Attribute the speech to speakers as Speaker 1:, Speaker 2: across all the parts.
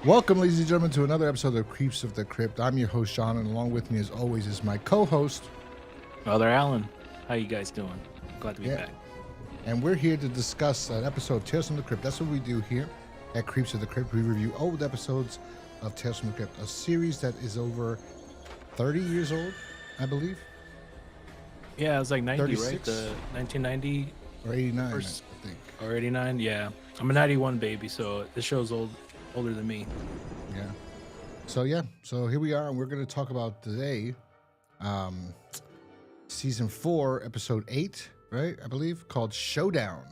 Speaker 1: Welcome, ladies and gentlemen, to another episode of Creeps of the Crypt. I'm your host, Sean, and along with me, as always, is my co-host,
Speaker 2: Brother Alan. How you guys doing? Glad to be back.
Speaker 1: And we're here to discuss an episode of Tales from the Crypt. That's what we do here at Creeps of the Crypt. We review old episodes of Tales from the Crypt, a series that is over 30 years old, I believe.
Speaker 2: Yeah, it was like 90,
Speaker 1: 36?
Speaker 2: right? The 1990
Speaker 1: or 89,
Speaker 2: first,
Speaker 1: I think.
Speaker 2: or 89. Yeah, I'm a 91 baby, so this show's older than me.
Speaker 1: Yeah. So here we are, and we're going to talk about today, season 4, episode 8, right? I believe, called Showdown.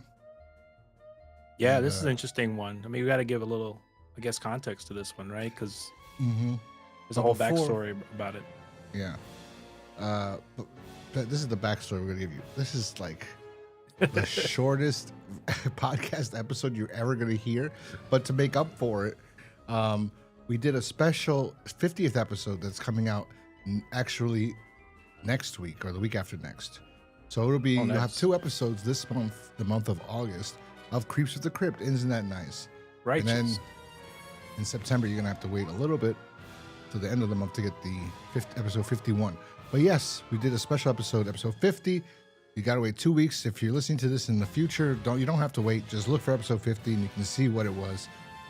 Speaker 2: Yeah, this is an interesting one. I mean, we got to give a little, I guess, context to this one, right? Because there's a whole backstory about it.
Speaker 1: Yeah. But this is the backstory we're going to give you. This is like the shortest podcast episode you're ever going to hear. But to make up for it, we did a special 50th episode that's coming out actually next week or the week after next. So it'll be, you'll have 2 episodes this month, the month of August, of Creeps of the Crypt. Isn't that nice?
Speaker 2: Righteous.
Speaker 1: And then in September, you're going to have to wait a little bit to the end of the month to get the episode 51. But yes, we did a special episode 50. You got to wait 2 weeks. If you're listening to this in the future, you don't have to wait. Just look for episode 50 and you can see what it was.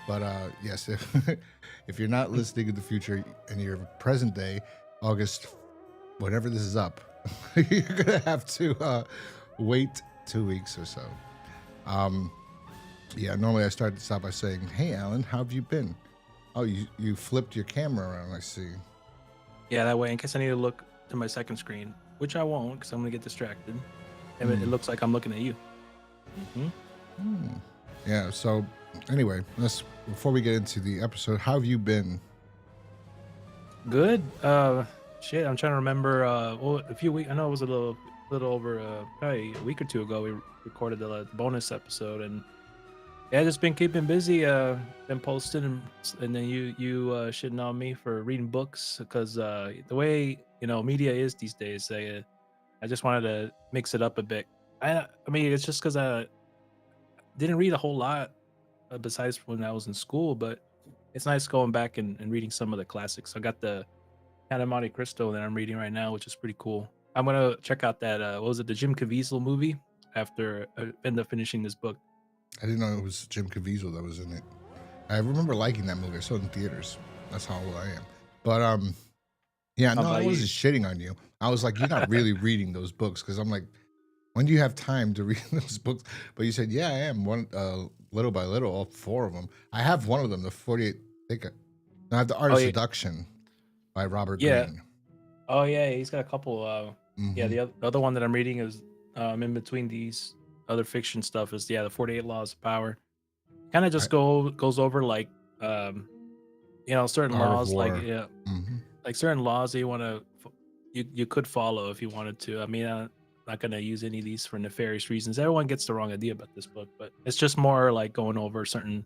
Speaker 1: But yes, if you're not listening in the future and you're present day, August, whenever this is up, you're going to have to wait 2 weeks or so. Yeah, normally I start this out by saying, hey, Alan, how have you been? Oh, you flipped your camera around, I see.
Speaker 2: Yeah, that way, in case I need to look to my second screen, which I won't because I'm going to get distracted. And it looks like I'm looking at you.
Speaker 1: Yeah, so anyway, before we get into the episode, how have you been?
Speaker 2: Good. Shit, I'm trying to remember. A few weeks. I know it was a little over probably a week or two ago. We recorded the bonus episode, and yeah, just been keeping busy. Been posting, and then you shitting on me for reading books because the way media is these days. I just wanted to mix it up a bit. I mean, it's just because I didn't read a whole lot besides when I was in school, but it's nice going back and reading some of the classics. I got the Count of Monte Cristo that I'm reading right now, which is pretty cool. I'm gonna check out that what was it, the Jim Caviezel movie after I end up finishing this book.
Speaker 1: I didn't know it was Jim Caviezel that was in it. I remember liking that movie. I saw it in theaters. That's how old I am. But yeah, no, I wasn't shitting on you. I was like, you're not really reading those books, because I'm like, when do you have time to read those books? But you said, yeah, I am. Little by little, all 4 of them. I have one of them, the 48. I have the Art of Seduction by Robert Greene.
Speaker 2: Oh yeah, he's got a couple. Yeah, the other one that I'm reading is in between these other fiction stuff is the 48 Laws of Power. Kind of just goes over like certain laws, like like certain laws that you want to you could follow if you wanted to. I mean, I'm not gonna use any of these for nefarious reasons. Everyone gets the wrong idea about this book, but it's just more like going over certain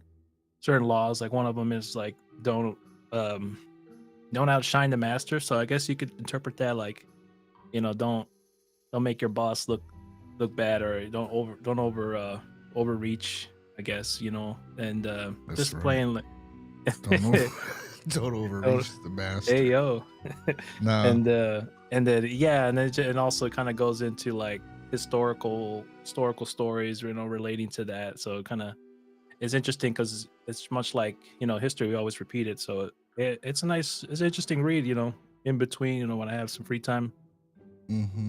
Speaker 2: laws. Like one of them is like don't outshine the master. So I guess you could interpret that like, don't make your boss look bad, or don't overreach, I guess, and just right. Playing like
Speaker 1: don't overreach the master.
Speaker 2: Hey yo.
Speaker 1: No.
Speaker 2: And then it also kind of goes into like historical stories, relating to that. So it kind of is interesting because it's much like history. We always repeat it. So it's an interesting read. In between, when I have some free time.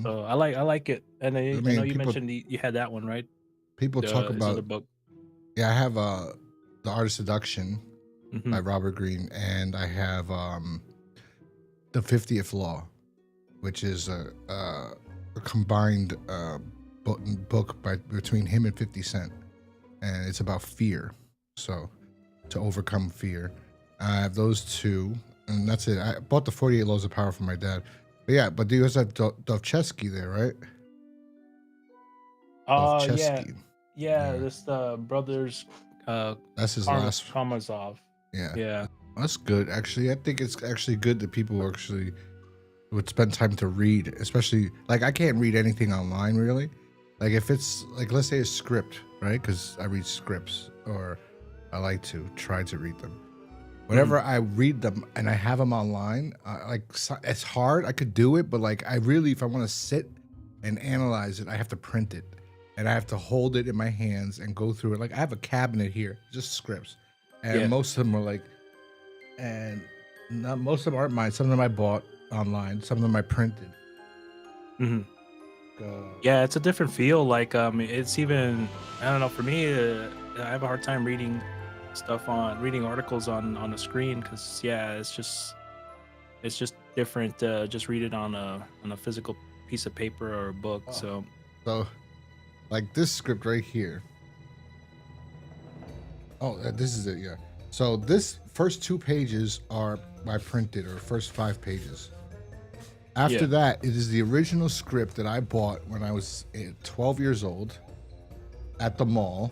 Speaker 2: So I like it. And you mentioned you had that one, right?
Speaker 1: People talk about the book. Yeah, I have the Art of Seduction by Robert Greene, and I have the 50th Law, which is a combined book between him and 50 Cent, and it's about fear. So to overcome fear, I have those 2, and that's it. I bought the 48 Laws of Power from my dad. But yeah, but you also have Dostoevsky there, right?
Speaker 2: Yeah. This brothers.
Speaker 1: That's his last.
Speaker 2: Karamazov. Yeah.
Speaker 1: That's good. Actually, I think it's actually good that people actually would spend time to read, especially like I can't read anything online really. Like if it's like, let's say a script, right? Because I read scripts, or I like to try to read them. Whenever I read them and I have them online, it's hard. I could do it, but like I really, if I want to sit and analyze it, I have to print it and I have to hold it in my hands and go through it. Like I have a cabinet here, just scripts, and most of them are like, and not most of them aren't mine. Some of them I bought online. Some of them I printed.
Speaker 2: Yeah, it's a different feel. Like it's even, I don't know. For me, I have a hard time reading articles on a screen because it's just different. Just read it on a physical piece of paper or a book. So
Speaker 1: like this script right here. Oh, this is it. Yeah. So this first 2 pages are I printed, or first 5 pages. After that, it is the original script that I bought when I was 12 years old at the mall.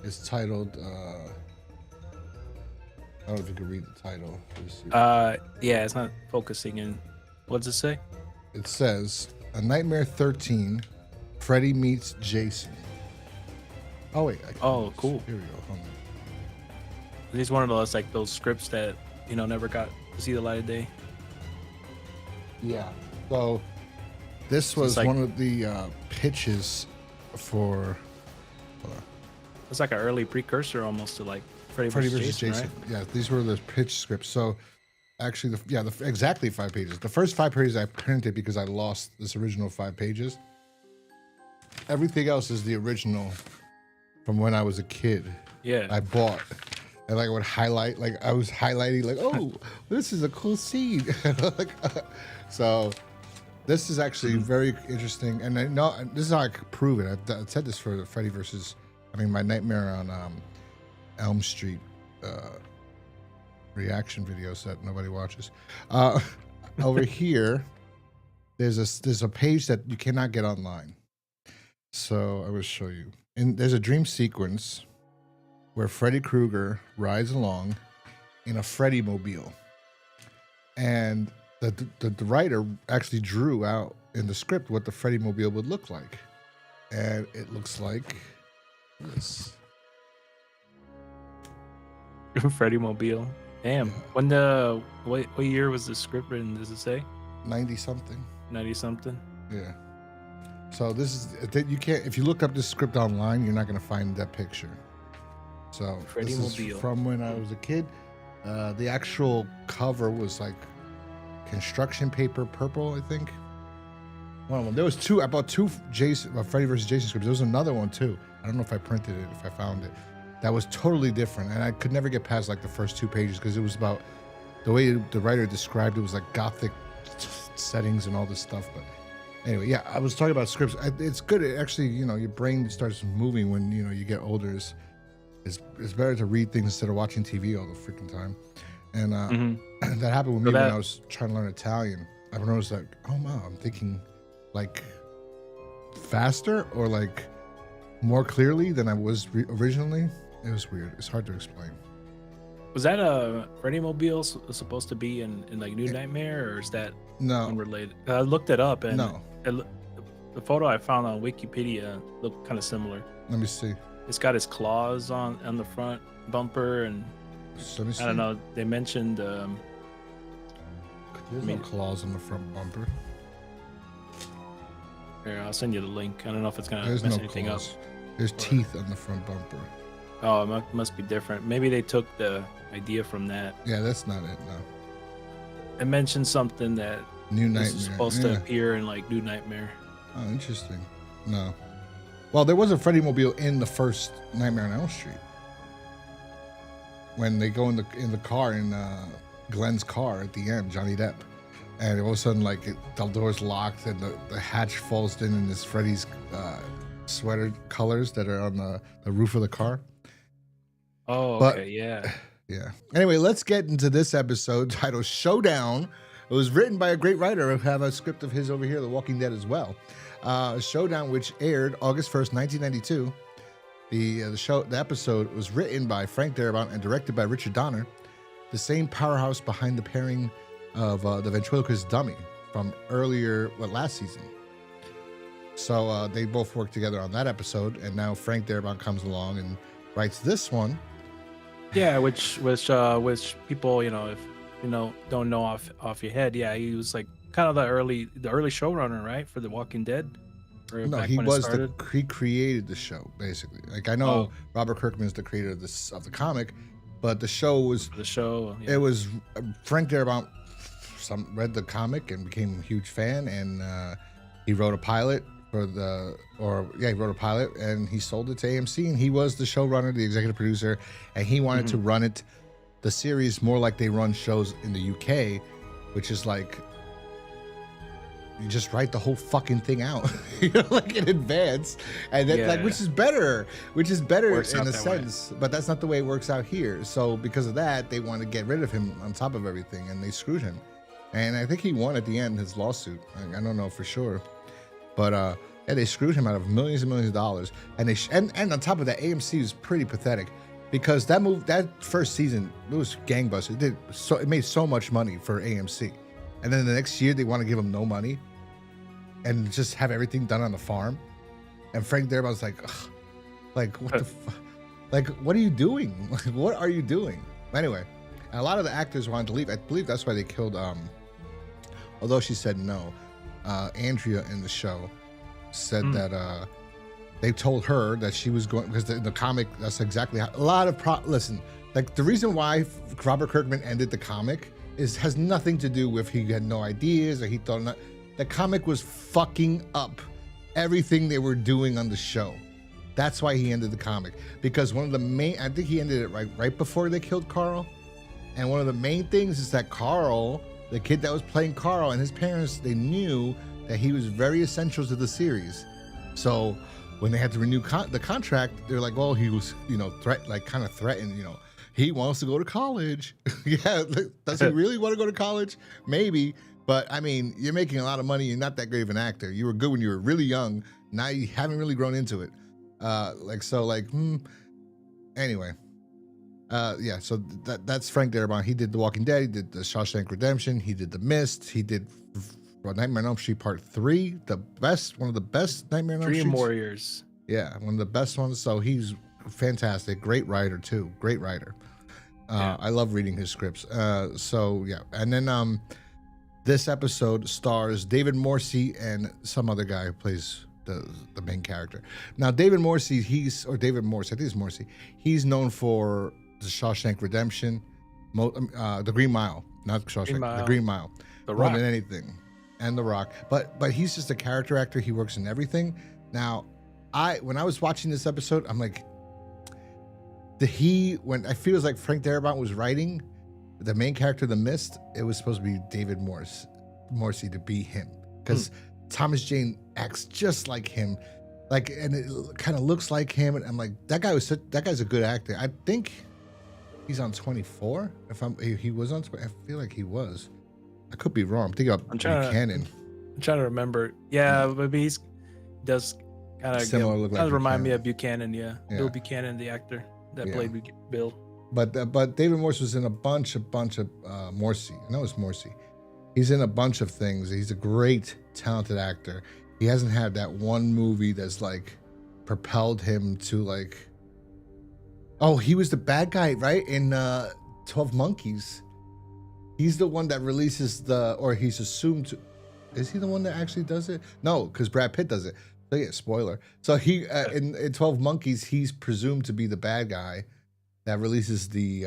Speaker 1: It's titled, I don't know if you can read the title.
Speaker 2: Yeah, it's not focusing in. What does it say?
Speaker 1: It says, A Nightmare 13, Freddy Meets Jason. Oh, wait.
Speaker 2: Cool.
Speaker 1: Here we go. Hold on.
Speaker 2: He's one of those, like, those scripts that, never got to see the light of day.
Speaker 1: Yeah. So this was like, one of the pitches for.
Speaker 2: It's like an early precursor almost to like Freddy vs. Jason. Right?
Speaker 1: Yeah, these were the pitch scripts. So actually, exactly 5 pages. The first 5 pages I printed because I lost this original 5 pages. Everything else is the original from when I was a kid.
Speaker 2: Yeah.
Speaker 1: I bought. And like I would highlight, like I was highlighting, like, oh, this is a cool scene. So this is actually very interesting. And I know this is how I could prove it. I've said this for the Freddy versus, my Nightmare on Elm Street reaction videos that nobody watches. Over here, there's a page that you cannot get online. So I will show you. And there's a dream sequence where Freddy Krueger rides along in a Freddy mobile. And the writer actually drew out in the script what the Freddy mobile would look like. And it looks like this.
Speaker 2: Freddy mobile. Damn. Yeah. What year was the script written, does it say?
Speaker 1: 90-something.
Speaker 2: 90-something?
Speaker 1: Yeah. So this is, you can't, if you look up this script online, you're not going to find that picture. So
Speaker 2: Freddy
Speaker 1: this
Speaker 2: mobile.
Speaker 1: is from when I was a kid. The actual cover was like construction paper purple, I think. One of them. There was 2. I bought 2 Freddy vs. Jason scripts. There was another one too. I don't know if I printed it, if I found it. That was totally different, and I could never get past like the first 2 pages because it was about the way the writer described it was like gothic settings and all this stuff. But anyway, yeah, I was talking about scripts. It's good. It actually, your brain starts moving when you get older. It's better to read things instead of watching TV all the freaking time. And that happened with me when I was trying to learn Italian. I noticed like, oh wow, I'm thinking like faster or like more clearly than I was originally. It was weird. It's hard to explain.
Speaker 2: Was that a Freddy mobile supposed to be in like New Nightmare, or is that unrelated? I looked it up and the photo I found on Wikipedia looked kind of similar.
Speaker 1: Let me see.
Speaker 2: It's got his claws on the front bumper, and I don't know. They mentioned
Speaker 1: there's no claws on the front bumper.
Speaker 2: Here, I'll send you the link. I don't know if it's gonna mess anything up.
Speaker 1: There's teeth on the front bumper.
Speaker 2: Oh, it must be different. Maybe they took the idea from that.
Speaker 1: Yeah, that's not it. No.
Speaker 2: It mentioned something that
Speaker 1: New Nightmare
Speaker 2: is supposed to appear in like New Nightmare.
Speaker 1: Oh, interesting. No. Well, there was a Freddy mobile in the first Nightmare on Elm Street. When they go in the car in Glenn's car at the end, Johnny Depp, and all of a sudden, like the door's locked and the hatch falls in, and it's Freddy's sweater colors that are on the roof of the car.
Speaker 2: Oh, okay, yeah.
Speaker 1: Yeah. Anyway, let's get into this episode titled Showdown. It was written by a great writer. I have a script of his over here, The Walking Dead as well. Showdown, which aired August 1st, 1992. The episode was written by Frank Darabont and directed by Richard Donner, the same powerhouse behind the pairing of the ventriloquist dummy from last season. So they both worked together on that episode, and now Frank Darabont comes along and writes this one.
Speaker 2: Yeah, which people, if don't know off your head, yeah, he was like kind of the early showrunner, right, for The Walking Dead, or
Speaker 1: No,
Speaker 2: back
Speaker 1: he
Speaker 2: when it
Speaker 1: was
Speaker 2: started.
Speaker 1: he created the show basically. Like I know
Speaker 2: Oh,
Speaker 1: Robert Kirkman is the creator of the comic, but the show was
Speaker 2: for the show,
Speaker 1: it
Speaker 2: yeah.
Speaker 1: was Frank Darabont. Read the comic and became a huge fan, and he wrote a pilot he wrote a pilot and he sold it to AMC, and he was the showrunner, the executive producer, and he wanted to run the series more like they run shows in the UK, which is like you just write the whole fucking thing out, like in advance, and then like which is better
Speaker 2: Works
Speaker 1: in
Speaker 2: out
Speaker 1: a
Speaker 2: that way.
Speaker 1: sense, but that's not the way it works out here. So because of that, they want to get rid of him on top of everything, and they screwed him. And I think he won at the end his lawsuit. I don't know for sure, but yeah, they screwed him out of millions and millions of dollars. And and on top of that, AMC was pretty pathetic because that first season, it was gangbusters. It made so much money for AMC, and then the next year they want to give him no money and just have everything done on the farm. And Frank Darabont was like, ugh, like what the fuck? Like what are you doing? Like what are you doing? Anyway, and a lot of the actors wanted to leave. I believe that's why they killed. Although she said no, Andrea in the show said that they told her that she was going, because the comic, that's exactly how a lot of listen, like the reason why Robert Kirkman ended the comic has nothing to do with he had no ideas or he thought not. The comic was fucking up everything they were doing on the show. That's why he ended the comic, because one of the main, I think he ended it right before they killed Carl. And one of the main things is that Carl, the kid that was playing Carl, and his parents, they knew that he was very essential to the series. So when they had to renew the contract, they're like, well, he was, kind of threatened, he wants to go to college. Yeah, does he really want to go to college? Maybe. But I mean, you're making a lot of money. You're not that great of an actor. You were good when you were really young. Now you haven't really grown into it. Anyway. Yeah, so that's Frank Darabont. He did The Walking Dead. He did The Shawshank Redemption. He did The Mist. He did Nightmare on Elm Street Part 3. One of the best Nightmare on Elm Street.
Speaker 2: Dream Warriors.
Speaker 1: Yeah, one of the best ones. So he's fantastic. Great writer too. Great writer. I love reading his scripts. So yeah, and then this episode stars David Morse and some other guy who plays the main character. Now David Morse, I think it's Morse. He's known for The Shawshank Redemption, The Green Mile, not Shawshank, The Green Mile,
Speaker 2: The
Speaker 1: More
Speaker 2: Rock.
Speaker 1: Than Anything, and The Rock. But he's just a character actor. He works in everything. Now, when I was watching this episode, I'm like, when I feel like Frank Darabont was writing the main character, The Mist, it was supposed to be David Morse to be him, because Thomas Jane acts just like him, and it kind of looks like him, and I'm like, that guy's a good actor. I think he's on 24. He was on. I feel like he was. I could be wrong. I'm thinking of Buchanan.
Speaker 2: I'm trying to remember. Yeah, but he does kind of
Speaker 1: similar look like
Speaker 2: remind me
Speaker 1: Buchanan.
Speaker 2: of Buchanan. Yeah, Bill Buchanan, the actor that played Bill.
Speaker 1: But David Morse was in a bunch of Morse. I know it's Morse. He's in a bunch of things. He's a great, talented actor. He hasn't had that one movie that's like propelled him to like. Oh, he was the bad guy, right? In 12 Monkeys. He's the one that releases or he's assumed to. Is he the one that actually does it? No, because Brad Pitt does it. So yeah, spoiler. So he in 12 Monkeys, he's presumed to be the bad guy that releases the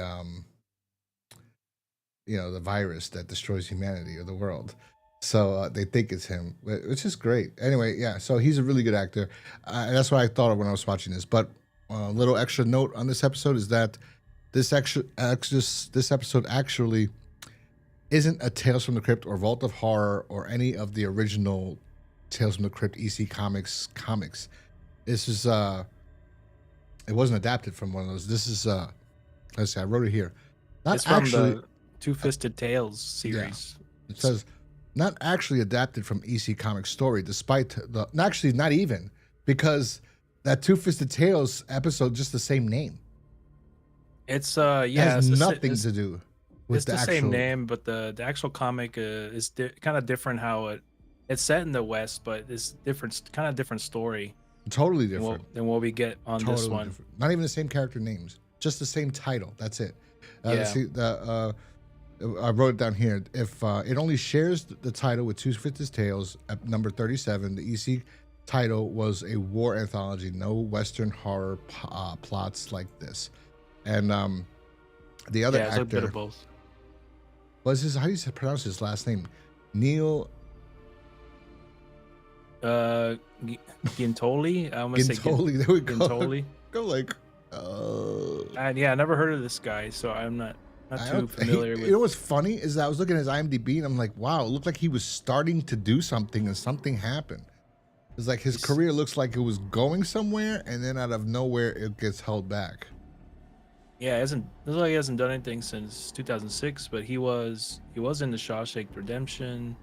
Speaker 1: the virus that destroys humanity or the world. So they think it's him, which is great. Anyway, yeah, so he's a really good actor. And that's what I thought of when I was watching this. But a little extra note on this episode is that this episode actually isn't a Tales from the Crypt or Vault of Horror or any of the original Tales from the Crypt EC comics. This is it wasn't adapted from one of those. This is let's see, I wrote it here.
Speaker 2: It's from the Two-Fisted Tales series.
Speaker 1: Yeah. It says not actually adapted from EC Comics story, despite not even, because that Two-Fisted Tales episode just the same name.
Speaker 2: It's
Speaker 1: it has nothing to do with
Speaker 2: it's the same name, but the actual comic is kind of different. How it's set in the West, but it's different story.
Speaker 1: Totally different
Speaker 2: than what we get on this one.
Speaker 1: Different. Not even the same character names. just the same title. That's it.
Speaker 2: Yeah.
Speaker 1: I wrote it down here. If it only shares the title with Two Fifth's Tales at number 37, the EC title was a war anthology. No Western horror plots like this. And the other
Speaker 2: it's a bit
Speaker 1: actor
Speaker 2: of both.
Speaker 1: was his, how do you pronounce his last name? Neil
Speaker 2: Giuntoli. I almost say
Speaker 1: Giuntoli. There we go.
Speaker 2: Giuntoli.
Speaker 1: Go like.
Speaker 2: And yeah, I never heard of this guy, so I'm not too familiar with.
Speaker 1: You know what's funny is that I was looking at his IMDb and I'm like, wow, it looked like he was starting to do something and something happened. It's like his career looks like it was going somewhere and then out of nowhere it gets held back.
Speaker 2: Yeah, looks like he hasn't done anything since 2006, but he was in the Shawshank Redemption,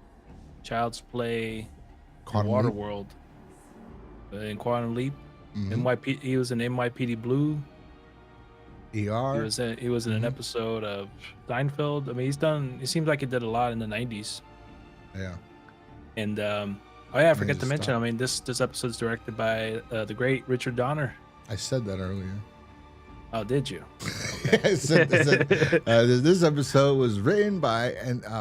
Speaker 2: Child's Play, Waterworld, in Quantum Leap. He was in NYPD Blue.
Speaker 1: ER.
Speaker 2: He was in an episode of Seinfeld. I mean, it seems like he did a lot in the 90s.
Speaker 1: Yeah.
Speaker 2: And I forgot to mention, I mean, this episode's directed by the great Richard Donner.
Speaker 1: I said that earlier.
Speaker 2: Oh, did you? Okay.
Speaker 1: I said, this episode was written by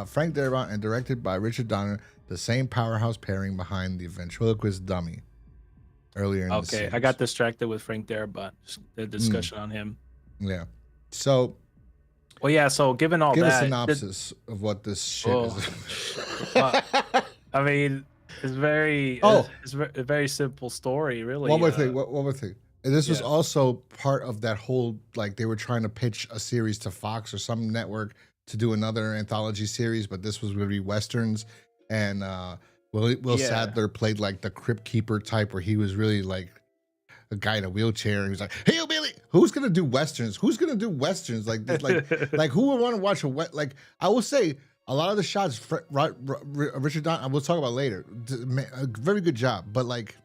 Speaker 1: Frank Darabont and directed by Richard Donner, the same powerhouse pairing behind the ventriloquist dummy. Earlier in the series.
Speaker 2: I got distracted with Frank Darabont, the discussion on him.
Speaker 1: Yeah. So.
Speaker 2: Well, yeah. So, given all
Speaker 1: give
Speaker 2: that,
Speaker 1: a synopsis of what this shit is.
Speaker 2: I mean, it's a very simple story, really.
Speaker 1: One more thing. And this was also part of that whole, like, they were trying to pitch a series to Fox or some network to do another anthology series, but this was going to be Westerns. And Will Sadler played like the Crypt Keeper type, where he was really like a guy in a wheelchair. And he was like, "Hey, Billy, who's gonna do westerns? Who's gonna do westerns? Like who would want to watch like?" I will say a lot of the shots, Richard Donner, we'll talk about later. A very good job, but like,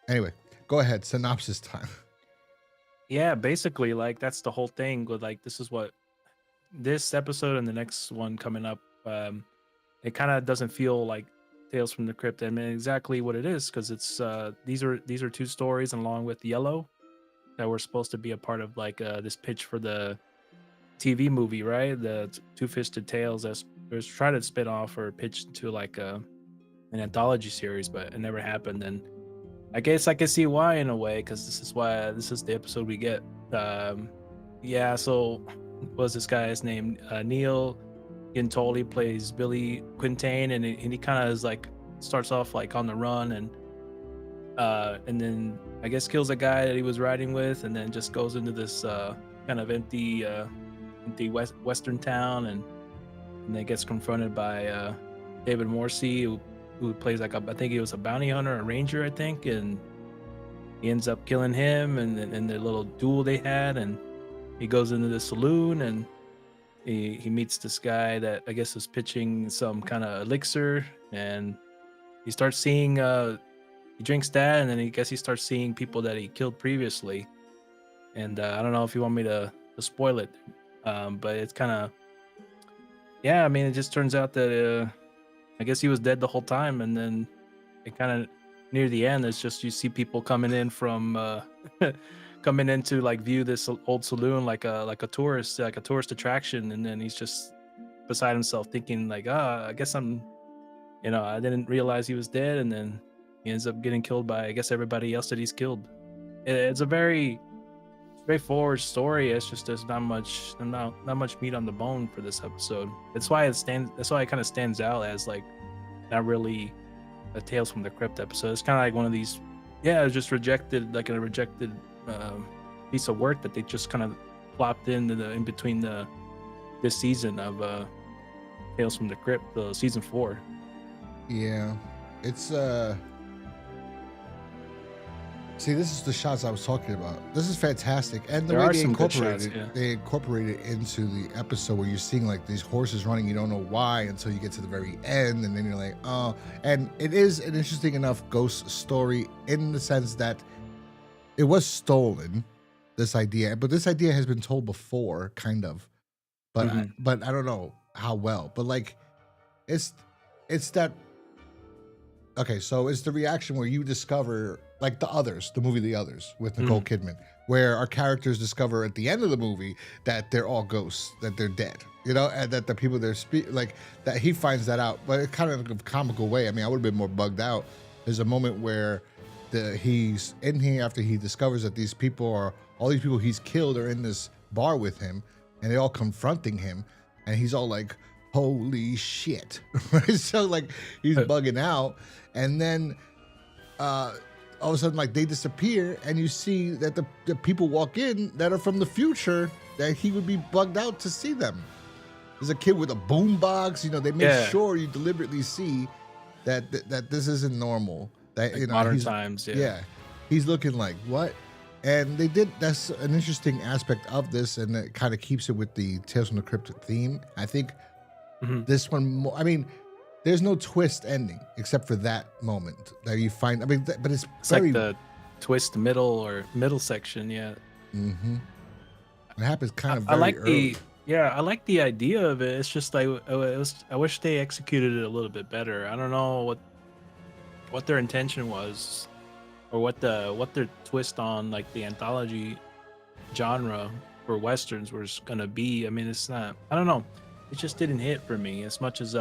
Speaker 1: anyway, go ahead. Synopsis time.
Speaker 2: Yeah, basically, like that's the whole thing. With like, this is what this episode and the next one coming up. It kind of doesn't feel like Tales from the Crypt. I mean, exactly what it is, because it's these are two stories along with Yellow that were supposed to be a part of like this pitch for the TV movie, right? The Two-Fisted Tales that was trying to spin off or pitch to like an anthology series, but it never happened. And I guess I can see why in a way, because this is the episode we get. So what's this guy's name? Neil Giuntoli plays Billy Quintain, and he kind of is like starts off like on the run, and then I guess kills a guy that he was riding with, and then just goes into this kind of empty western town, and then gets confronted by David Morse, who plays like I think he was a bounty hunter, a ranger, I think, and he ends up killing him, and the little duel they had, and he goes into the saloon, and he meets this guy that I guess is pitching some kind of elixir, and he starts seeing he drinks that, and then he starts seeing people that he killed previously. And I don't know if you want me to spoil it, but it's kind of, I mean, it just turns out that I guess he was dead the whole time, and then it kind of near the end, it's just you see people coming in from coming in to like view this old saloon like a tourist attraction, and then he's just beside himself thinking like, I guess I didn't realize he was dead, and then he ends up getting killed by I guess everybody else that he's killed. It's a very straightforward story. It's just there's not much meat on the bone for this episode. That's why it kind of stands out as like not really a Tales from the Crypt episode. It's kind of like one of these, it was just rejected, like a rejected piece of work that they just kind of plopped in between this season of Tales from the Crypt, season 4.
Speaker 1: Yeah, it's see, this is the shots I was talking about. This is fantastic, and the way they incorporated into the episode where you're seeing like these horses running, you don't know why until you get to the very end, and then you're like, oh. And it is an interesting enough ghost story in the sense that it was stolen, this idea, but this idea has been told before, kind of, but but I don't know how well. But like, it's that. Okay, so it's the reaction where you discover, like the movie The Others with Nicole Kidman, where our characters discover at the end of the movie that they're all ghosts, that they're dead, you know, and that the people they're like that he finds that out, but it's kind of a comical way. I mean, I would have been more bugged out. There's a moment where he's in here after he discovers that these people are all these people he's killed are in this bar with him, and they're all confronting him, and he's all like, "Holy shit!" So like he's bugging out, and then all of a sudden, like, they disappear, and you see that the people walk in that are from the future, that he would be bugged out to see them. There's a kid with a boom box. You know, they make sure you deliberately see that this isn't normal. That,
Speaker 2: like,
Speaker 1: you know,
Speaker 2: modern times. Yeah,
Speaker 1: he's looking like, what? And they did. That's an interesting aspect of this, and it kind of keeps it with the Tales from the Crypt theme. I think this one. I mean, there's no twist ending except for that moment that you find. I mean, but it's very,
Speaker 2: like the twist middle section. Yeah.
Speaker 1: It happens kind of.
Speaker 2: I like
Speaker 1: early.
Speaker 2: I like the idea of it. It's just like I wish they executed it a little bit better. I don't know what their intention was, or what their twist on like the anthology genre for westerns was gonna be. I mean, it's not. I don't know. It just didn't hit for me as much as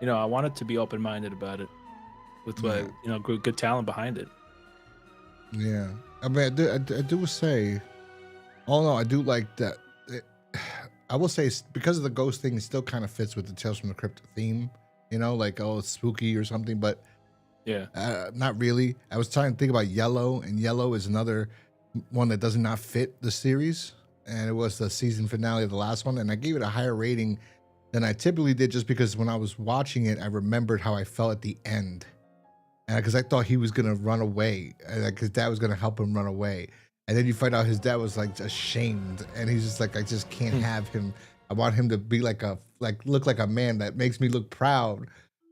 Speaker 2: you know, I wanted to be open-minded about it with you know, good talent behind it.
Speaker 1: Yeah, I mean, I do say, oh no, I do like that. I will say, because of the ghost thing, it still kind of fits with the Tales from the Crypt theme. You know, like, oh, it's spooky or something, but not really. I was trying to think about Yellow, and Yellow is another one that does not fit the series, and it was the season finale of the last one, and I gave it a higher rating than I typically did, just because when I was watching it, I remembered how I felt at the end, because I thought he was gonna run away, like his dad was gonna help him run away, and then you find out his dad was like ashamed, and he's just like, I just can't have him. I want him to be look like a man that makes me look proud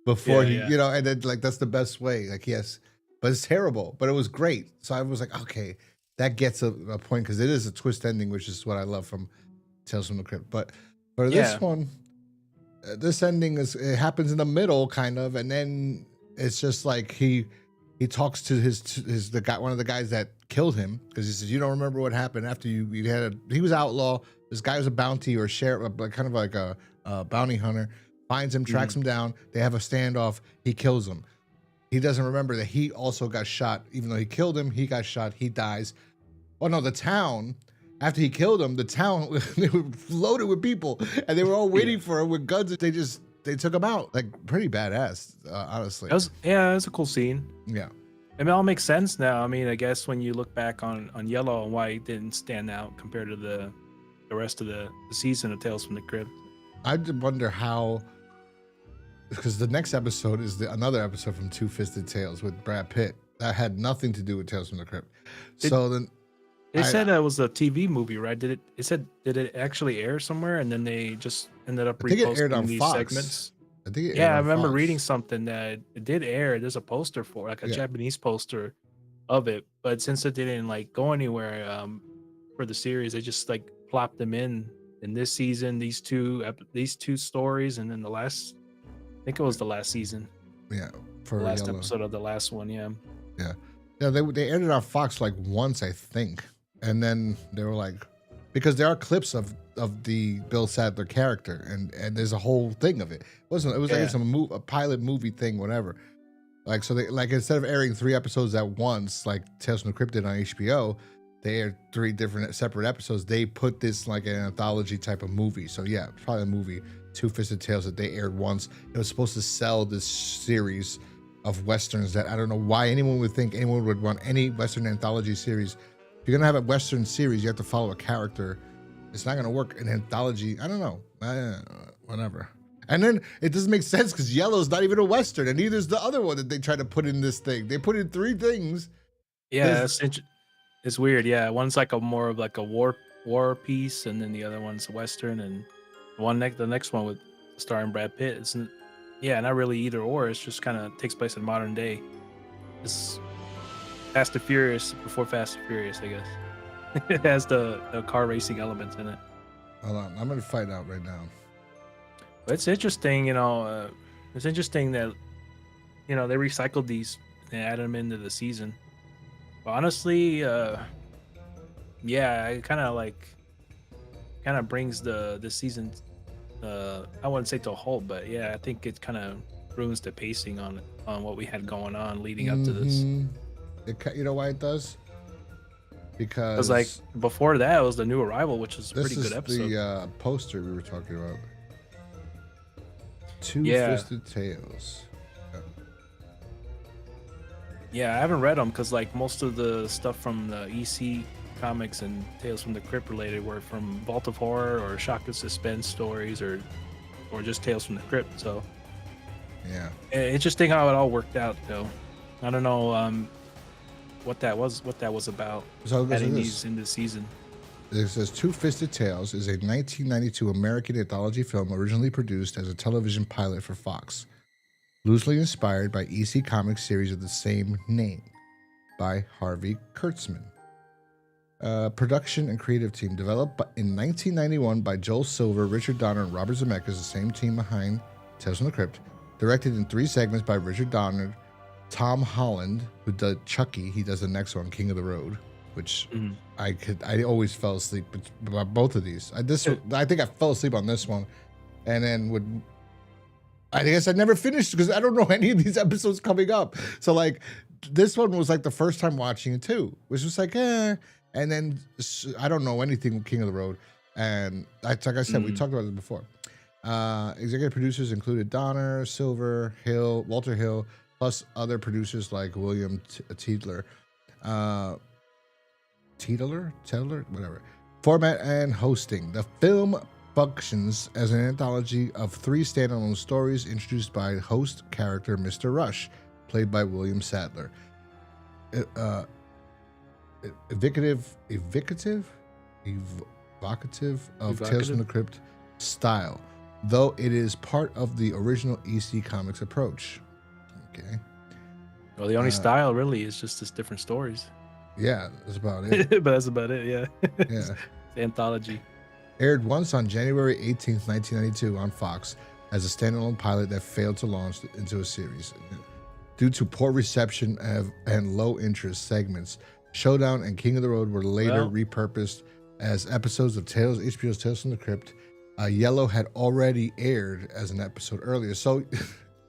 Speaker 1: before you know, and then like that's the best way. Like, yes, but it's terrible, but it was great. So I was like, okay, that gets a point, because it is a twist ending, which is what I love from Tales from the Crypt. But for this one. This ending it happens in the middle, kind of, and then it's just like he talks to the guy, one of the guys that killed him, because he says, you don't remember what happened after he was outlaw. This guy was a bounty or sheriff, kind of like a bounty hunter, finds him, tracks him down. They have a standoff. He kills him. He doesn't remember that he also got shot. Even though he killed him, he got shot. He dies. Oh no, the town. After he killed him, the town, they were loaded with people, and they were all waiting for him with guns. They took him out. Like, pretty badass, honestly.
Speaker 2: It was a cool scene.
Speaker 1: Yeah.
Speaker 2: It all makes sense now. I mean, I guess when you look back on Yellow and why it didn't stand out compared to the rest of the season of Tales from the Crypt.
Speaker 1: I wonder how, because the next episode is another episode from Two-Fisted Tales with Brad Pitt. That had nothing to do with Tales from the Crypt.
Speaker 2: They said it was a TV movie, right? Did it actually air somewhere, and then they just ended up reposting these segments?
Speaker 1: I think it aired on
Speaker 2: I remember
Speaker 1: Fox.
Speaker 2: reading something that it did air. There's a poster for, like, a Japanese poster of it, but since it didn't like go anywhere for the series, they just like plopped them in this season, these two stories, and then I think it was the last season.
Speaker 1: Yeah, for
Speaker 2: the last
Speaker 1: Yellow.
Speaker 2: episode of the last one. Yeah.
Speaker 1: They aired it on Fox like once, I think. And then they were like, because there are clips of the Bill Sadler character, and there's a whole thing of it. It was like a pilot movie thing, whatever. Like, so they, like, instead of airing 3 episodes at once, like Tales from the Crypt did on HBO, they aired 3 different separate episodes. They put this like an anthology type of movie. So yeah, probably a movie, Two-Fisted Tales, that they aired once. It was supposed to sell this series of westerns that I don't know why anyone would think anyone would want any western anthology series. If you're gonna have a western series, you have to follow a character. It's not gonna work in anthology. I don't know. Whatever. And then it doesn't make sense because Yellow's not even a western, and neither is the other one that they tried to put in this thing. They put in 3 things.
Speaker 2: Yeah, it's weird. Yeah, one's like more of like a war piece, and then the other one's a western, and the next one with starring Brad Pitt. It's not really either or. It's just kind of takes place in modern day. It's Fast and Furious before Fast and Furious, I guess. It has the car racing elements in it.
Speaker 1: Hold on, I'm gonna find out right now.
Speaker 2: But it's interesting, it's interesting that, they recycled these and added them into the season. But honestly, yeah, it kind of brings the season. I wouldn't say to a halt, but yeah, I think it kind of ruins the pacing on what we had going on leading up to this.
Speaker 1: You know why it does?
Speaker 2: Because
Speaker 1: Because
Speaker 2: like before that, it was the New Arrival, which was a
Speaker 1: this
Speaker 2: pretty good
Speaker 1: is
Speaker 2: episode.
Speaker 1: the poster we were talking about. Two
Speaker 2: Yeah.
Speaker 1: Fisted Tales.
Speaker 2: Yeah, I haven't read them because like most of the stuff from the EC comics and Tales from the Crypt related were from Vault of Horror or Shock and Suspense stories or just Tales from the Crypt. So
Speaker 1: Yeah.
Speaker 2: interesting how it all worked out though. I don't know what that was about.
Speaker 1: So
Speaker 2: adding these in this season.
Speaker 1: It says Two Fisted Tales is a 1992 American anthology film originally produced as a television pilot for Fox, loosely inspired by EC Comics series of the same name by Harvey Kurtzman. Production and creative team developed in 1991 by Joel Silver, Richard Donner, and Robert Zemeckis, the same team behind Tales from the Crypt. Directed in 3 segments by Richard Donner, Tom Holland, who did Chucky. He does the next one, King of the Road, which I always fell asleep about both of these. I think I fell asleep on this one, and then I guess I never finished because I don't know any of these episodes coming up. So like this one was like the first time watching it too, which was like and then I don't know anything with King of the Road, and like I said, we talked about it before. Executive producers included Donner, Silver, Hill, Walter Hill, plus other producers like William Tiedler. Tedler, whatever. Format and hosting. The film functions as an anthology of 3 standalone stories introduced by host character Mr. Rush, played by William Sadler. Evocative of Tales from the Crypt style, though it is part of the original EC Comics approach. Okay.
Speaker 2: Well, the only style really is just this different stories.
Speaker 1: Yeah, that's about it.
Speaker 2: But that's about it, yeah.
Speaker 1: Yeah.
Speaker 2: The anthology.
Speaker 1: Aired once on January 18th, 1992 on Fox as a standalone pilot that failed to launch into a series. Due to poor reception and low interest, segments Showdown and King of the Road were later repurposed as episodes of HBO's Tales from the Crypt. Yellow had already aired as an episode earlier. So,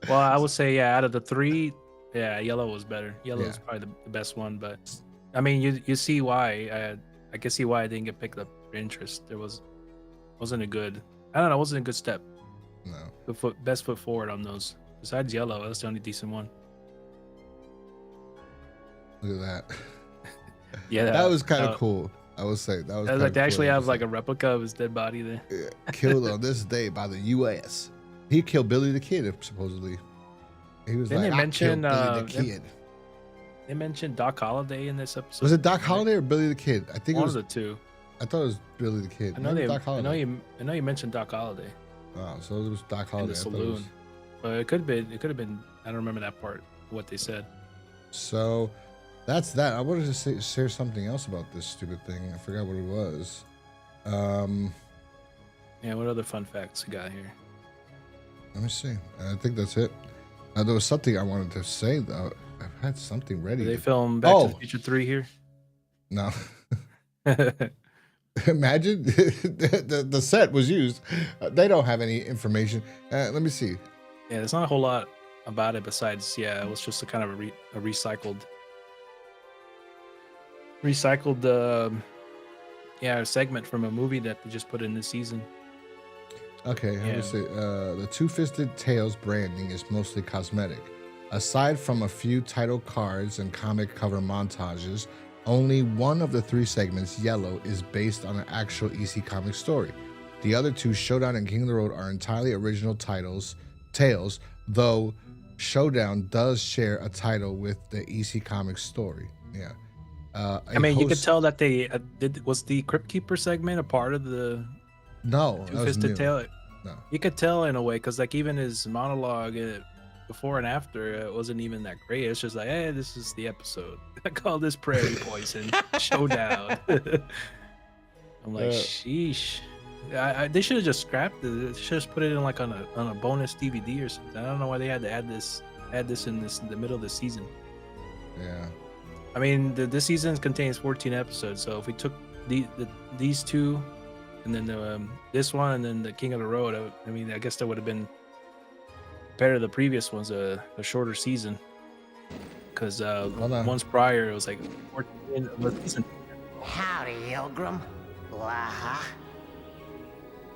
Speaker 2: well, I would say, yeah, out of the 3, yeah, Yellow was better. Yellow was probably the best one, but I mean, you see why. I can see why I didn't get picked up for interest. There wasn't a good, I don't know, it wasn't a good step.
Speaker 1: No.
Speaker 2: Best foot forward on those. Besides Yellow, that's the only decent one.
Speaker 1: Look at that.
Speaker 2: Yeah,
Speaker 1: that was kind of cool. I would say that was
Speaker 2: like they
Speaker 1: cool.
Speaker 2: actually have like a replica of his dead body there.
Speaker 1: Yeah, killed on this day by the U.S. He killed Billy the Kid, supposedly. He was
Speaker 2: Didn't
Speaker 1: like,
Speaker 2: they mention
Speaker 1: Billy the Kid.
Speaker 2: They mentioned Doc Holliday in this episode.
Speaker 1: Was it Doc Holliday or Billy the Kid? I think
Speaker 2: one
Speaker 1: it was
Speaker 2: of the two.
Speaker 1: I thought it was Billy the Kid.
Speaker 2: I know you mentioned Doc Holliday.
Speaker 1: Oh, so it was Doc Holliday.
Speaker 2: In the saloon. But it could have been. I don't remember that part. What they said.
Speaker 1: So, that's that. I wanted to share something else about this stupid thing. I forgot what it was.
Speaker 2: Yeah. What other fun facts you got here?
Speaker 1: Let me see. I think that's it. There was something I wanted to say though. I've had something ready.
Speaker 2: Did they film Back to the Future 3 here?
Speaker 1: No. Imagine the set was used. They don't have any information. Let me see.
Speaker 2: Yeah, there's not a whole lot about it besides, yeah, it was just a kind of a recycled segment from a movie that they just put in this season.
Speaker 1: Okay, let me see. The Two Fisted Tales branding is mostly cosmetic. Aside from a few title cards and comic cover montages, only one of the 3 segments, Yellow, is based on an actual EC comic story. The other 2, Showdown and King of the Road, are entirely original tales, though Showdown does share a title with the EC comic story. Yeah.
Speaker 2: I mean, you could tell that they was the Crypt Keeper segment a part of the
Speaker 1: Two Fisted
Speaker 2: Tale? No. You could tell in a way, because like even his monologue before and after, it wasn't even that great. It's just like, hey, this is the episode. I call this Prairie Poison Showdown. I'm like, sheesh. They should have just scrapped it. They should have put it in like on a bonus DVD or something. I don't know why they had to add this in the middle of the season.
Speaker 1: Yeah.
Speaker 2: I mean, this season contains 14 episodes, so if we took these two, and then this one, and then the King of the Road. I mean, I guess that would have been compared to the previous ones a shorter season, because once prior it was like 14 of a season.
Speaker 3: Howdy, Pilgrim.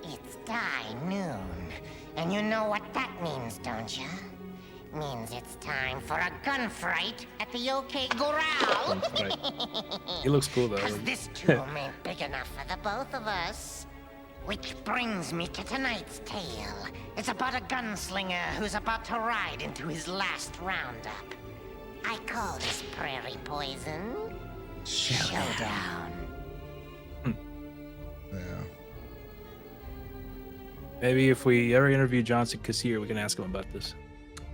Speaker 3: It's die noon, and you know what that means, don't you? Means it's time for a gunfight at the OK Corral.
Speaker 2: He looks cool though.
Speaker 3: 'Cause this tomb ain't big enough for the both of us. Which brings me to tonight's tale. It's about a gunslinger who's about to ride into his last roundup. I call this prairie poison Showdown.
Speaker 1: Yeah.
Speaker 2: Maybe if we ever interview Johnson Kassir, we can ask him about this.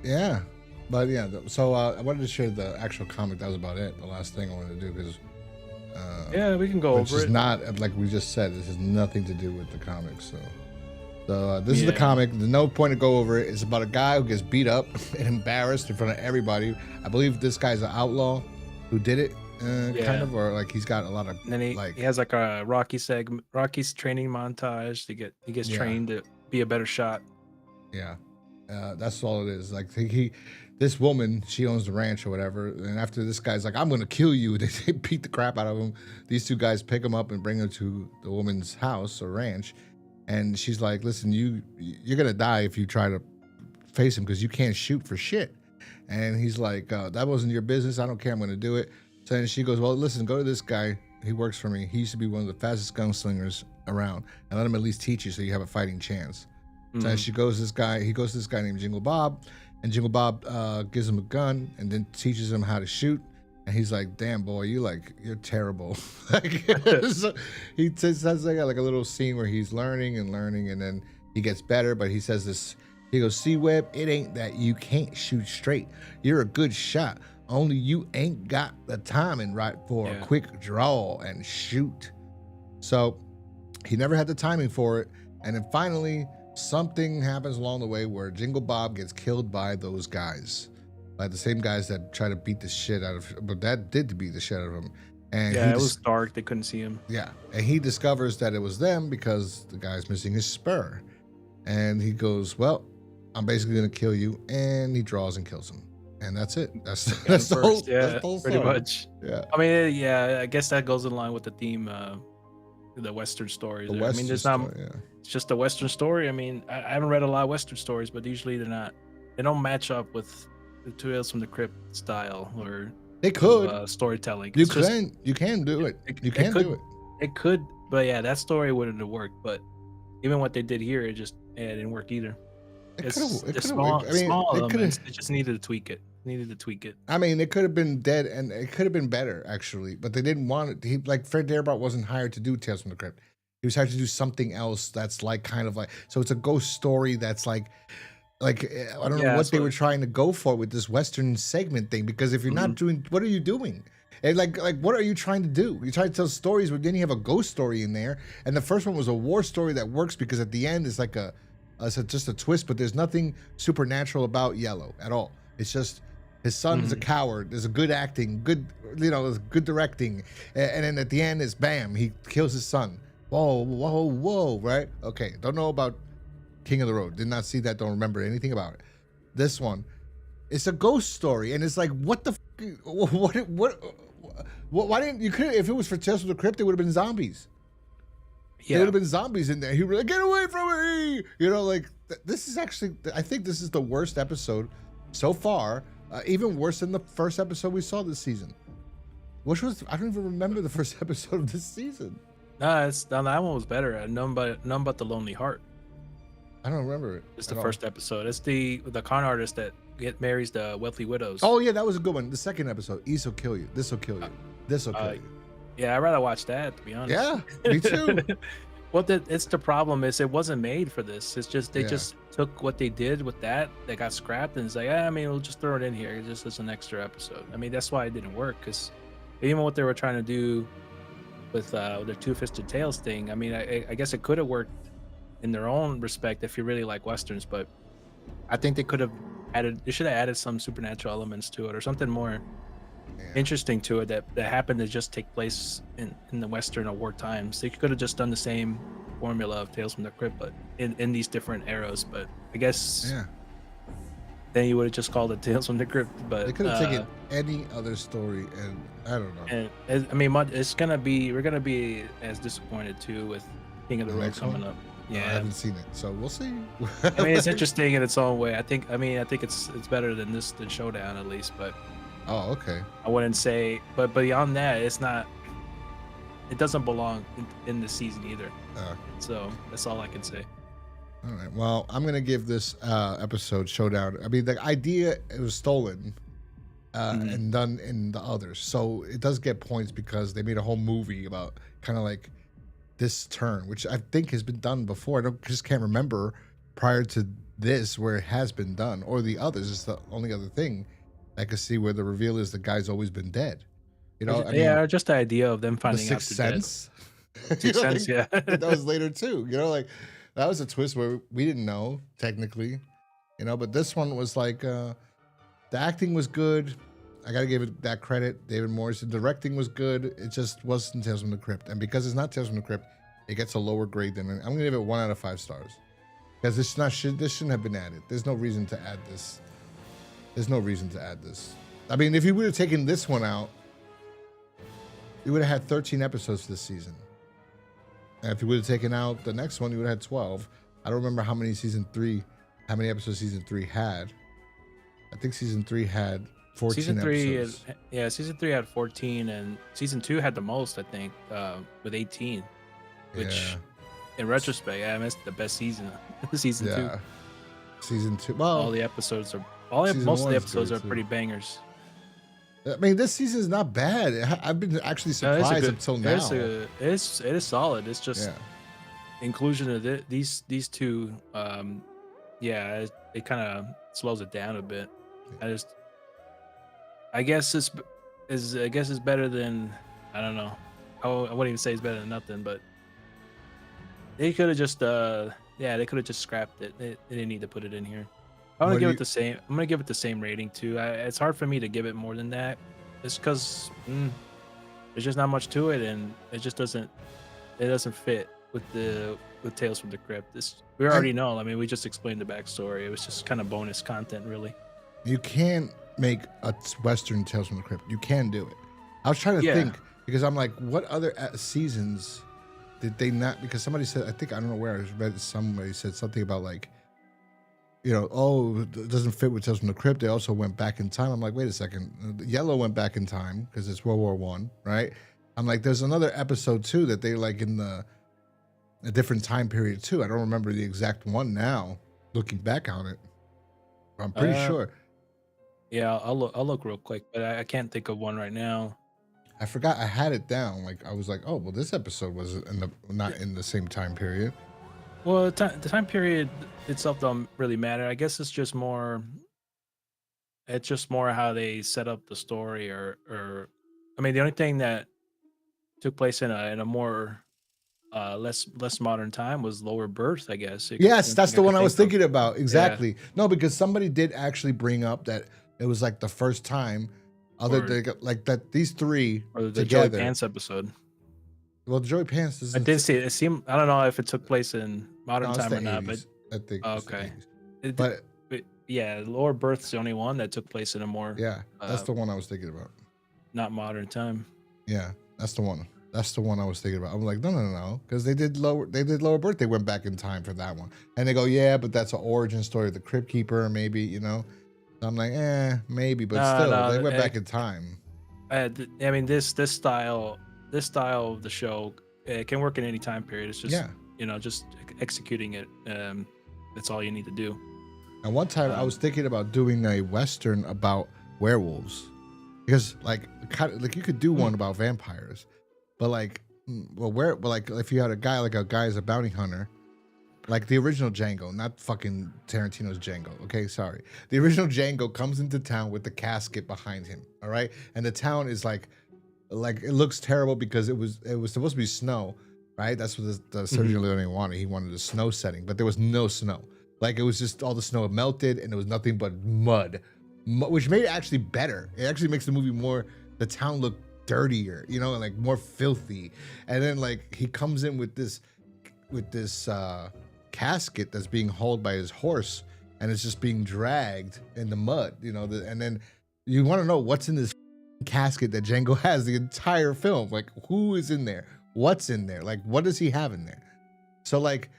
Speaker 1: Yeah, but yeah. So I wanted to share the actual comic. That was about it. The last thing I wanted to do because.
Speaker 2: Yeah, we can go over it.
Speaker 1: Which is not, like we just said, this has nothing to do with the comics. So this is the comic. There's no point to go over it. It's about a guy who gets beat up and embarrassed in front of everybody. I believe this guy's an outlaw who did it, kind of, or like he's got a lot of.
Speaker 2: And then he has like a Rocky's training montage. He gets trained to be a better shot.
Speaker 1: Yeah, that's all it is. Like this woman, she owns the ranch or whatever, and after this guy's like, I'm gonna kill you, they beat the crap out of him. These two guys pick him up and bring him to the woman's house or ranch, and she's like, listen, you're gonna die if you try to face him because you can't shoot for shit. And he's like, that wasn't your business, I don't care, I'm gonna do it. So then she goes, well, listen, go to this guy, he works for me, he used to be one of the fastest gunslingers around, and let him at least teach you so you have a fighting chance. So he goes to this guy named Jingle Bob, and Jingle Bob gives him a gun and then teaches him how to shoot. And he's like, damn, boy, you're terrible. So he says like a little scene where he's learning, and then he gets better, but he says this, he goes, see, Webb, it ain't that you can't shoot straight. You're a good shot. Only you ain't got the timing right for a quick draw and shoot. So he never had the timing for it. And then finally, something happens along the way where Jingle Bob gets killed by those guys, by the same guys that try to beat the shit out of, but that did beat the shit out of him. And
Speaker 2: it was dark, they couldn't see him.
Speaker 1: Yeah, and he discovers that it was them because the guy's missing his spur, and he goes, well, I'm basically gonna kill you, and he draws and kills him, and that's it. That's the whole, that's the whole
Speaker 2: pretty
Speaker 1: story.
Speaker 2: much.
Speaker 1: Yeah,
Speaker 2: I mean, I guess that goes in line with the theme, the Western stories. I mean, there's not. It's just a Western story. I mean, I haven't read a lot of Western stories, but usually they don't match up with the Tales from the Crypt style or
Speaker 1: they could
Speaker 2: storytelling.
Speaker 1: You can do it. You can do it.
Speaker 2: It could, but yeah, that story wouldn't have worked. But even what they did here, it didn't work either.
Speaker 1: It could have
Speaker 2: small
Speaker 1: worked. I mean,
Speaker 2: small elements. They just needed to tweak it.
Speaker 1: I mean, it could have been dead, and it could have been better actually, but they didn't want it. Like Fred Darabont wasn't hired to do Tales from the Crypt. He was hired to do something else that's like kind of like, so it's a ghost story that's like I don't know what they were trying to go for with this Western segment thing, because if you're not doing, what are you doing? And like what are you trying to do? You try to tell stories, but then you have a ghost story in there, and the first one was a war story that works because at the end it's like just a twist, but there's nothing supernatural about Yellow at all. It's just his son is a coward. There's a good acting, good directing, and then at the end is bam, he kills his son. Whoa, right? Okay, don't know about King of the Road. Did not see that, don't remember anything about it. This one, it's a ghost story, and it's like, what the why didn't you, could, if it was for Tales from the Crypt, it would have been zombies. There would have been zombies in there. He would be like, get away from me! You know, like, this is actually, I think this is the worst episode so far, even worse than the first episode we saw this season. Which was, I don't even remember the first episode of this season.
Speaker 2: No, that one was better. None but the Lonely Heart.
Speaker 1: I don't remember it.
Speaker 2: It's the first episode. It's the con artist that marries the wealthy widows.
Speaker 1: Oh yeah, that was a good one. The second episode, This will kill you. This will kill you. This will kill you.
Speaker 2: Yeah, I'd rather watch that, to be honest.
Speaker 1: Yeah, me too.
Speaker 2: Well, it's the problem is it wasn't made for this. It's just they just took what they did with that got scrapped, and it's like, I mean, we'll just throw it in here just as an extra episode. I mean, that's why it didn't work, because even what they were trying to do with the Two-Fisted Tales thing, I mean, I guess it could have worked in their own respect if you really like Westerns, but I think they should have added some supernatural elements to it or something more interesting to it that happened to just take place in the Western or war times. They could have just done the same formula of Tales from the Crypt, but in these different eras. But I guess then you would have just called it Tales from the Crypt. But
Speaker 1: they could have taken any other story, and I don't know.
Speaker 2: And I mean, we're gonna be as disappointed too with King of the Road coming up. Yeah,
Speaker 1: I haven't seen it, so we'll see.
Speaker 2: I mean, it's interesting in its own way. I think it's better than Showdown at least, but.
Speaker 1: Oh, okay.
Speaker 2: I wouldn't say, but beyond that, it's not. It doesn't belong in the season either. So that's all I can say.
Speaker 1: All right. Well, I'm gonna give this episode Showdown. I mean, the idea it was stolen and done in the others, so it does get points because they made a whole movie about kind of like this turn, which I think has been done before. Just can't remember prior to this where it has been done, or the others. It's the only other thing I could see where the reveal is the guy's always been dead. You know, I mean,
Speaker 2: just the idea of them finding out
Speaker 1: Sixth Sense.
Speaker 2: Sixth Sense, yeah.
Speaker 1: That was later too. You know, like that was a twist where we didn't know technically. You know, but this one was like the acting was good. I gotta give it that credit. David Morse. The directing was good. It just wasn't Tales from the Crypt, and because it's not Tales from the Crypt, it gets a lower grade than. I'm gonna give it 1 out of 5 stars because this shouldn't have been added. There's no reason to add this. There's no reason to add this. I mean, if you would have taken this one out, you would have had 13 episodes this season. And if you would have taken out the next one, you would have had 12. I don't remember how many episodes season 3 had. I think season 3 had 14 episodes.
Speaker 2: Season 3 had 14, and season 2 had the most, I think, with 18. Which, in retrospect, I missed the best season. Season 2.
Speaker 1: Season 2. Well,
Speaker 2: all the episodes are. Most of the episodes are pretty bangers.
Speaker 1: I mean, this season is not bad. I've been actually surprised until now.
Speaker 2: It is solid. It's just inclusion of these two. It kind of slows it down a bit. I guess it's better than, I don't know. I wouldn't even say it's better than nothing, but they could have just scrapped it. They didn't need to put it in here. I'm gonna give it the same. I'm gonna give it the same rating too. It's hard for me to give it more than that. It's because there's just not much to it, and it just doesn't fit with Tales from the Crypt. We already know. I mean, we just explained the backstory. It was just kind of bonus content, really.
Speaker 1: You can make a Western Tales from the Crypt. You can do it. I was trying to think because I'm like, what other seasons did they not? Because somebody said, I don't know where I read somebody said something about like, you know, it doesn't fit with Tales from the Crypt. They also went back in time. I'm like, wait a second. Yellow went back in time because it's World War I, right? I'm like, there's another episode too that they like in a different time period too. I don't remember the exact one now. Looking back on it, I'm pretty sure.
Speaker 2: Yeah, I'll look real quick, but I can't think of one right now.
Speaker 1: I forgot I had it down. Like I was like, oh well, this episode was not in the same time period.
Speaker 2: Well, the time period itself don't really matter. I guess it's just more how they set up the story, or I mean, the only thing that took place in a more less modern time was Lower Birth, I guess.
Speaker 1: Yes, that's the one I was thinking about. Exactly. Yeah. No, because somebody did actually bring up that it was like the first time like that these three
Speaker 2: or the
Speaker 1: together.
Speaker 2: Joey Pants episode.
Speaker 1: Well, the Joey Pants is.
Speaker 2: I did see it. It seemed. I don't know if it took place in modern time or not, but
Speaker 1: I think.
Speaker 2: Okay.
Speaker 1: But
Speaker 2: yeah, Lower Birth's the only one that took place in a more.
Speaker 1: Yeah, that's the one I was thinking about.
Speaker 2: Not modern time.
Speaker 1: Yeah, that's the one. That's the one I was thinking about. I'm like, no, because they did Lower Birth. They went back in time for that one, and they go, yeah, but that's an origin story of the Crypt Keeper, maybe, you know. I'm like, maybe, but they went back in time.
Speaker 2: I mean, this style of the show, it can work in any time period. It's just just executing it. That's all you need to do.
Speaker 1: And one time I was thinking about doing a Western about werewolves, because like you could do one about vampires, but like, if you had a guy as a bounty hunter. Like the original Django, not fucking Tarantino's Django. Okay, sorry. The original Django comes into town with the casket behind him. All right, and the town is like it looks terrible because it was supposed to be snow, right? That's what the Sergio Leone wanted. He wanted a snow setting, but there was no snow. Like it was just all the snow melted and it was nothing but mud, which made it actually better. It actually makes the movie the town look dirtier, you know, like more filthy. And then like he comes in with this casket that's being hauled by his horse, and it's just being dragged in the mud, you know. And then you want to know what's in this casket that Django has the entire film. Like, who is in there? What's in there? Like, what does he have in there? So like,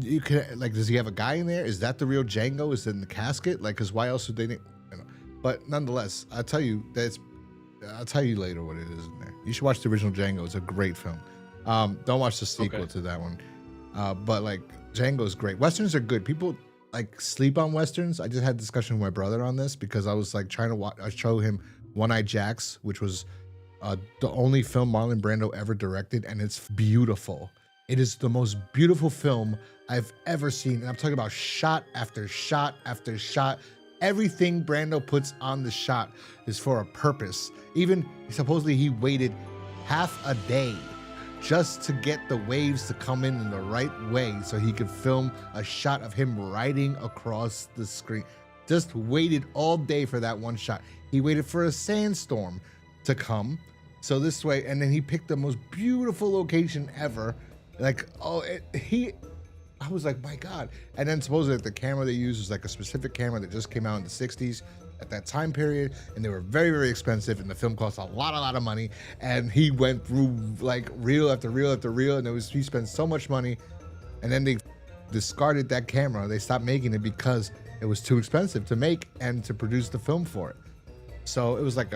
Speaker 1: you can like, does he have a guy in there? Is that the real Django? Is it in the casket? Like, because why else would they? You know? But nonetheless, I'll tell you later what it is in there. You should watch the original Django. It's a great film. Don't watch the sequel to that one. But like, Django's great. Westerns are good. People like sleep on Westerns. I just had a discussion with my brother on this because I was like trying to I show him One-Eyed Jacks, which was the only film Marlon Brando ever directed, and it's beautiful. It is the most beautiful film I've ever seen. And I'm talking about shot after shot after shot. Everything Brando puts on the shot is for a purpose. Even supposedly he waited half a day just to get the waves to come in the right way so he could film a shot of him riding across the screen. Just waited all day for that one shot. He waited for a sandstorm to come. So this way, and then he picked the most beautiful location ever. Like, I was like, my God. And then supposedly the camera they used was like a specific camera that just came out in the 60s at that time period. And they were very, very expensive. And the film cost a lot of money. And he went through like reel after reel after reel. And he spent so much money. And then they discarded that camera. They stopped making it because it was too expensive to make and to produce the film for it. So it was like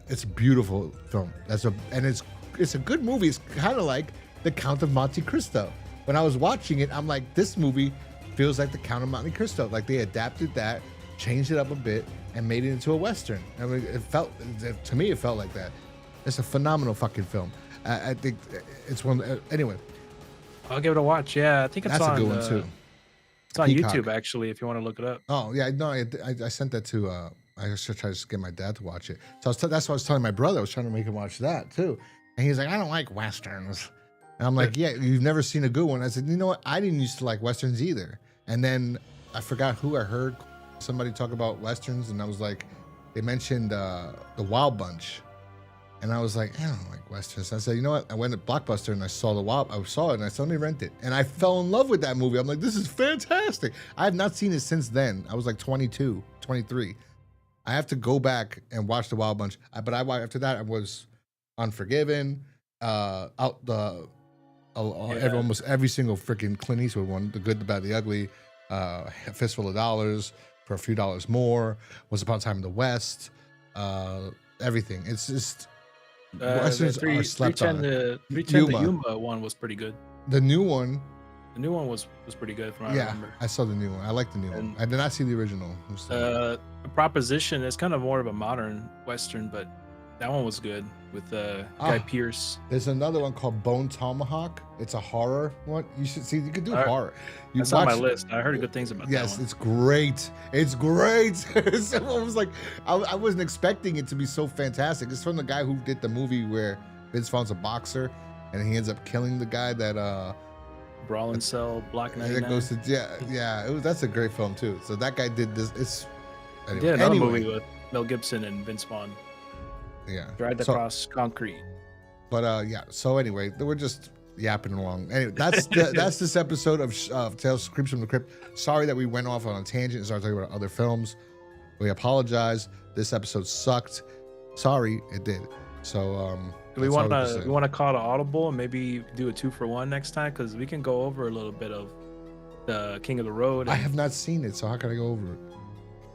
Speaker 1: it's a beautiful film. And it's a good movie. It's kind of like The Count of Monte Cristo. When I was watching it, I'm like, this movie feels like The Count of Monte Cristo. Like they adapted that, changed it up a bit, and made it into a Western. I mean, to me, it felt like that. It's a phenomenal fucking film. I think it's one. Anyway,
Speaker 2: I'll give it a watch. Yeah, I think it's
Speaker 1: that's
Speaker 2: on.
Speaker 1: a good one too.
Speaker 2: It's on
Speaker 1: Peacock.
Speaker 2: YouTube actually, if you want to look it up.
Speaker 1: Oh yeah, no, I sent that to. I should try to get my dad to watch it. So that's what I was telling my brother. I was trying to make him watch that too, and he's like, I don't like Westerns. And I'm like, yeah, you've never seen a good one. I said, you know what? I didn't used to like Westerns either. And then I forgot who I heard somebody talk about Westerns, and I was like, they mentioned the Wild Bunch. And I was like, I don't like Westerns. And I said, you know what? I went to Blockbuster and I saw it and I said, let me rent it. And I fell in love with that movie. I'm like, this is fantastic. I have not seen it since then. I was like 22, 23. I have to go back and watch the Wild Bunch. But after that, I was Unforgiven, almost every single freaking Clint Eastwood one, The Good, the Bad, the Ugly, A Fistful of Dollars, For a Few Dollars More, Once Upon a Time in the West, everything. It's just Westerns are slept on.
Speaker 2: The Yuma one was pretty good.
Speaker 1: The new one
Speaker 2: was pretty good from what I remember.
Speaker 1: I saw the new one. I like the new one. I did not see the original.
Speaker 2: Proposition is kind of more of a modern Western, but that one was good with Guy Pearce.
Speaker 1: There's another one called Bone Tomahawk. It's a horror one. You should see. You could do horror.
Speaker 2: That's on my list. I heard good things about that one.
Speaker 1: Yes, it's great. It's great. So I was like, I wasn't expecting it to be so fantastic. It's from the guy who did the movie where Vince Vaughn's a boxer and he ends up killing the guy that
Speaker 2: Brawl and Cell Block 99.
Speaker 1: It goes to that's a great film too. So that guy did this.
Speaker 2: He did another movie with Mel Gibson and Vince Vaughn.
Speaker 1: Yeah.
Speaker 2: Dragged across concrete.
Speaker 1: But so anyway, we're just yapping along. Anyway, that's this episode of Tales of Creeps from the Crypt. Sorry that we went off on a tangent and started talking about other films. We apologize. This episode sucked. Sorry, it did. So
Speaker 2: we want to call it audible and maybe do a 2-for-1 next time, because we can go over a little bit of the King of the Road.
Speaker 1: I have not seen it, so how can I go over it?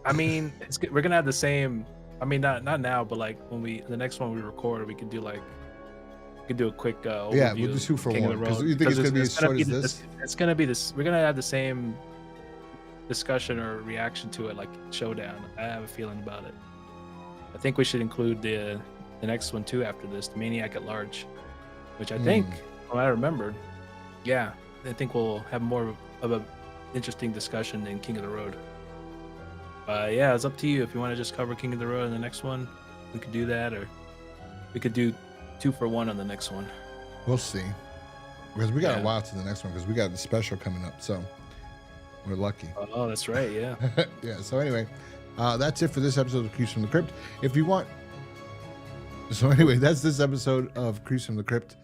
Speaker 2: I mean, we're gonna have the same. I mean, not now, but like when the next one we record, we could do a quick overview.
Speaker 1: Yeah, we'll do 2-for-1 because you think it's gonna be as short as this.
Speaker 2: It's gonna be this. We're gonna have the same discussion or reaction to it like Showdown. I have a feeling about it. I think we should include the next one too after this, the Maniac at Large, which I think, from what I remembered, I think we'll have more of a interesting discussion than King of the Road. Yeah, it's up to you. If you want to just cover King of the Road in the next one, we could do that, or we could do 2-for-1 on the next one.
Speaker 1: We'll see, because we got a while to the next one, because we got the special coming up, so we're lucky.
Speaker 2: Oh, that's right. Yeah.
Speaker 1: Yeah. So anyway, That's it for this episode of Creeps from the Crypt. If you want, so anyway, that's this episode of Creeps from the Crypt.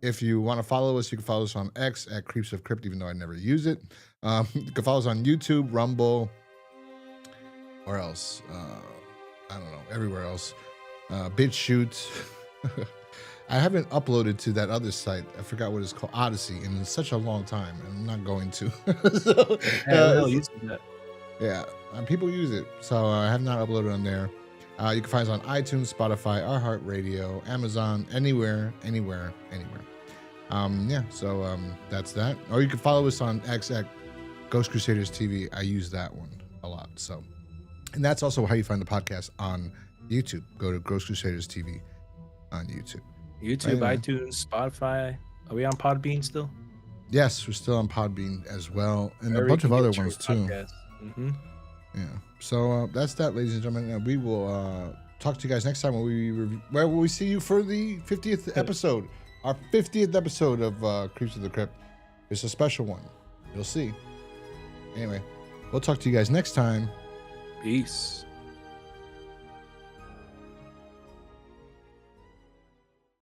Speaker 1: If you want to follow us, you can follow us on X at Creeps of Crypt, even though I never use it. You can follow us on YouTube, Rumble, or else, I don't know, everywhere else. BitChute. I haven't uploaded to that other site. I forgot what it's called, Odyssey, in such a long time, and I'm not going to. People use it, so I have not uploaded on there. You can find us on iTunes, Spotify, iHeartRadio, Amazon, anywhere. That's that. Or you can follow us on X at Ghost Crusaders TV. I use that one a lot. So, and that's also how you find the podcast on YouTube. Go to Ghost Crusaders TV on YouTube.
Speaker 2: iTunes, Spotify. Are we on Podbean still?
Speaker 1: Yes, we're still on Podbean as well, and a bunch of other ones too. Yeah. So that's that, ladies and gentlemen. We will talk to you guys next time where will we see you for the 50th episode, our 50th episode of Creeps of the Crypt. It's a special one. You'll see. Anyway, we'll talk to you guys next time.
Speaker 2: Peace.